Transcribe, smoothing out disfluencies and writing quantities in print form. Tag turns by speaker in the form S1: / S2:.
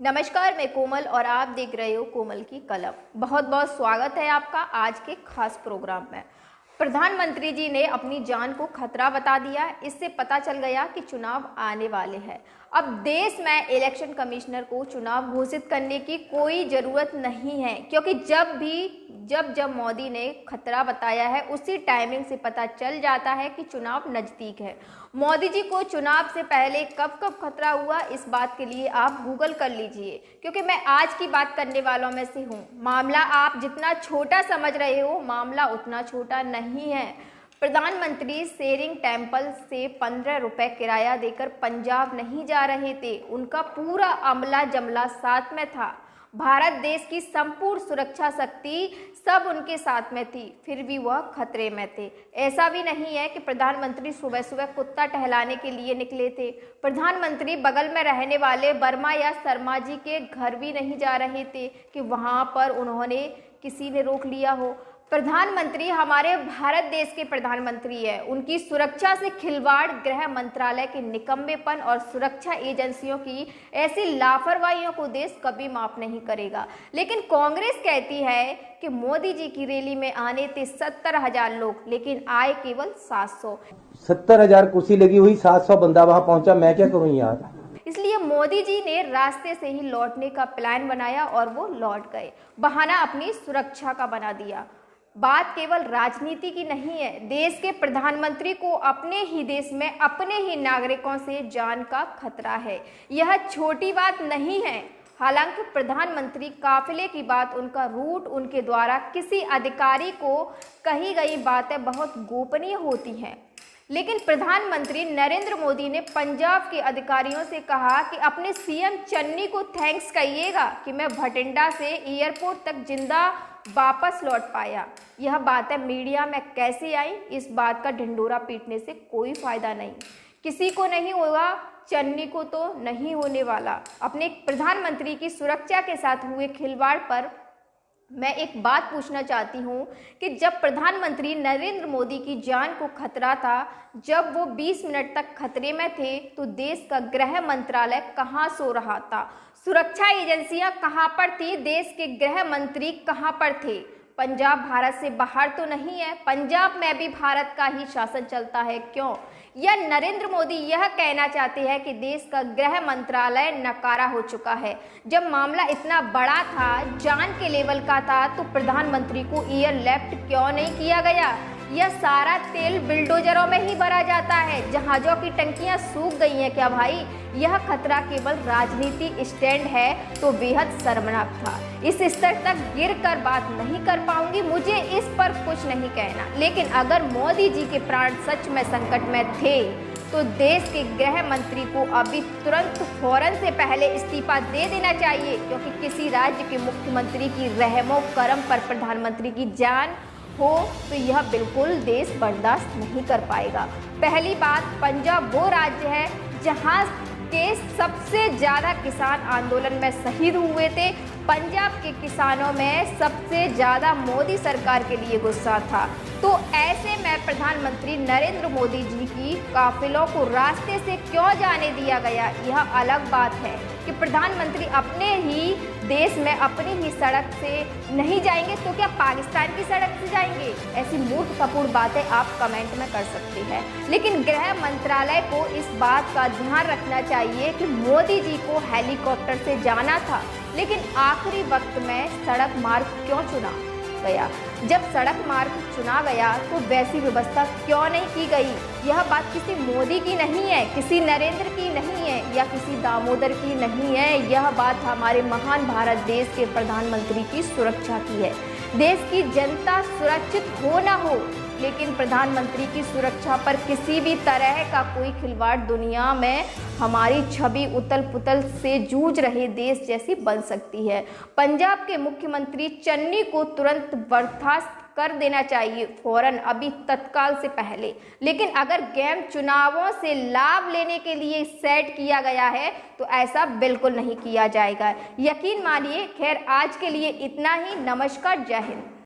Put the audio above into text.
S1: नमस्कार, मैं कोमल और आप देख रहे हो कोमल की कलम। बहुत बहुत स्वागत है आपका आज के खास प्रोग्राम में। प्रधानमंत्री जी ने अपनी जान को खतरा बता दिया। इससे पता चल गया कि चुनाव आने वाले हैं। अब देश में इलेक्शन कमिश्नर को चुनाव घोषित करने की कोई ज़रूरत नहीं है, क्योंकि जब मोदी ने खतरा बताया है उसी टाइमिंग से पता चल जाता है कि चुनाव नज़दीक है। मोदी जी को चुनाव से पहले कब कब खतरा हुआ, इस बात के लिए आप गूगल कर लीजिए, क्योंकि मैं आज की बात करने वालों में से हूँ। मामला आप जितना छोटा समझ रहे हो, मामला उतना छोटा नहीं है। प्रधानमंत्री शेरिंग टेम्पल से 15 रुपये किराया देकर पंजाब नहीं जा रहे थे। उनका पूरा अमला जमला साथ में था। भारत देश की संपूर्ण सुरक्षा शक्ति सब उनके साथ में थी, फिर भी वह खतरे में थे। ऐसा भी नहीं है कि प्रधानमंत्री सुबह सुबह कुत्ता टहलाने के लिए निकले थे। प्रधानमंत्री बगल में रहने वाले वर्मा या शर्मा जी के घर भी नहीं जा रहे थे कि वहां पर उन्होंने किसी ने रोक लिया हो। प्रधानमंत्री हमारे भारत देश के प्रधानमंत्री है। उनकी सुरक्षा से खिलवाड़ गृह मंत्रालय के निकम्मेपन और सुरक्षा एजेंसियों की ऐसी लापरवाहियों को देश कभी माफ नहीं करेगा। लेकिन कांग्रेस कहती है कि मोदी जी की रैली में आने थे 70,000 लोग, लेकिन आए केवल 700।
S2: 70,000 कुर्सी लगी हुई, 700 बंदा वहां पहुंचा, मैं क्या करूं यार।
S1: इसलिए मोदी जी ने रास्ते से ही लौटने का प्लान बनाया और वो लौट गए। बहाना अपनी सुरक्षा का बना दिया। बात केवल राजनीति की नहीं है। देश के प्रधानमंत्री को अपने ही देश में अपने ही नागरिकों से जान का खतरा है। यह छोटी बात नहीं है। हालांकि प्रधानमंत्री काफिले की बात, उनका रूट, उनके द्वारा किसी अधिकारी को कही गई बातें बहुत गोपनीय होती हैं। लेकिन प्रधानमंत्री नरेंद्र मोदी ने पंजाब के अधिकारियों से कहा कि अपने सीएम चन्नी को थैंक्स कहिएगा कि मैं भटिंडा से एयरपोर्ट तक जिंदा वापस लौट पाया। यह बातें मीडिया में कैसे आई, इस बात का ढिंढोरा पीटने से कोई फायदा नहीं। किसी को नहीं होगा, चन्नी को तो नहीं होने वाला। अपने प्रधानमंत्री की सुरक्षा के साथ हुए खिलवाड़ पर मैं एक बात पूछना चाहती हूँ कि जब प्रधानमंत्री नरेंद्र मोदी की जान को खतरा था, जब वो 20 मिनट तक खतरे में थे, तो देश का गृह मंत्रालय कहाँ सो रहा था? सुरक्षा एजेंसियां कहाँ पर थी? देश के गृह मंत्री कहाँ पर थे? पंजाब भारत से बाहर तो नहीं है। पंजाब में भी भारत का ही शासन चलता है, क्यों? या नरेंद्र मोदी यह कहना चाहते हैं कि देश का गृह मंत्रालय नकारा हो चुका है? जब मामला इतना बड़ा था, जान के लेवल का था, तो प्रधानमंत्री को एयरलिफ्ट क्यों नहीं किया गया? यह सारा तेल बिल्डोजरों में ही भरा जाता है। जहाज़ों की टंकियां सूख गई हैं क्या भाई? यह खतरा केवल राजनीति स्टैंड है तो बेहद शर्मनाक था। इस स्तर तक गिर कर बात नहीं कर पाऊंगी, मुझे इस पर कुछ नहीं कहना। लेकिन अगर मोदी जी के प्राण सच में संकट में थे, तो देश के गृह मंत्री को अभी तुरंत फौरन से पहले इस्तीफा दे देना चाहिए, क्योंकि किसी राज्य के मुख्यमंत्री की रहमो करम पर प्रधानमंत्री की जान हो तो यह बिल्कुल देश बर्दाश्त नहीं कर पाएगा। पहली बात, पंजाब वो राज्य है जहां के सबसे ज़्यादा किसान आंदोलन में शहीद हुए थे। पंजाब के किसानों में सबसे ज़्यादा मोदी सरकार के लिए गुस्सा था। तो ऐसे में प्रधानमंत्री नरेंद्र मोदी जी की काफिलों को रास्ते से क्यों जाने दिया गया, यह अलग बात है कि प्रधानमंत्री अपने ही देश में अपनी ही सड़क से नहीं जाएंगे तो क्या पाकिस्तान की सड़क से जाएंगे? ऐसी मूर्खतापूर्ण बातें आप कमेंट में कर सकते हैं। लेकिन गृह मंत्रालय को इस बात का ध्यान रखना चाहिए कि मोदी जी को हेलीकॉप्टर से जाना था, लेकिन आखिरी वक्त में सड़क मार्ग क्यों चुना गया? जब सड़क मार्ग चुना गया तो वैसी व्यवस्था क्यों नहीं की गई? यह बात किसी मोदी की नहीं है, किसी नरेंद्र की नहीं है, या किसी दामोदर की नहीं है। यह बात हमारे महान भारत देश के प्रधानमंत्री की सुरक्षा की है। देश की जनता सुरक्षित हो ना हो, लेकिन प्रधानमंत्री की सुरक्षा पर किसी भी तरह का कोई खिलवाड़ दुनिया में हमारी छवि उतल पुतल से जूझ रहे देश जैसी बन सकती है। पंजाब के मुख्यमंत्री चन्नी को तुरंत बर्खास्त कर देना चाहिए, फौरन, अभी तत्काल से पहले। लेकिन अगर गेम चुनावों से लाभ लेने के लिए सेट किया गया है तो ऐसा बिल्कुल नहीं किया जाएगा, यकीन मानिए। खैर, आज के लिए इतना ही। नमस्कार, जय हिंद।